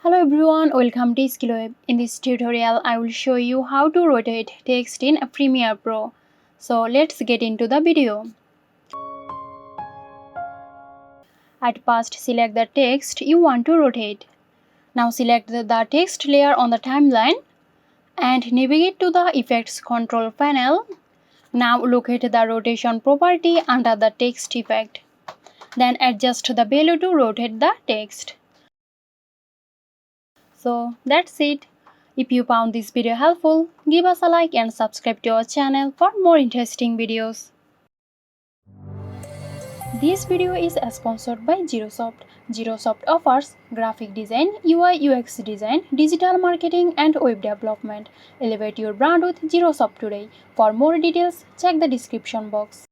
Hello everyone, welcome to Skillweb. In this tutorial, I will show you how to rotate text in Premiere Pro. So let's get into the video. At first, select the text you want to rotate. Now select the text layer on the timeline and navigate to the Effects Control panel. Now locate the rotation property under the text effect. Then adjust the value to rotate the text. So that's it. If you found this video helpful, give us a like and subscribe to our channel for more interesting videos. This video is sponsored by Xirosoft. Xirosoft offers graphic design, UI UX design, digital marketing and web development. Elevate your brand with Xirosoft today. For more details, check the description box.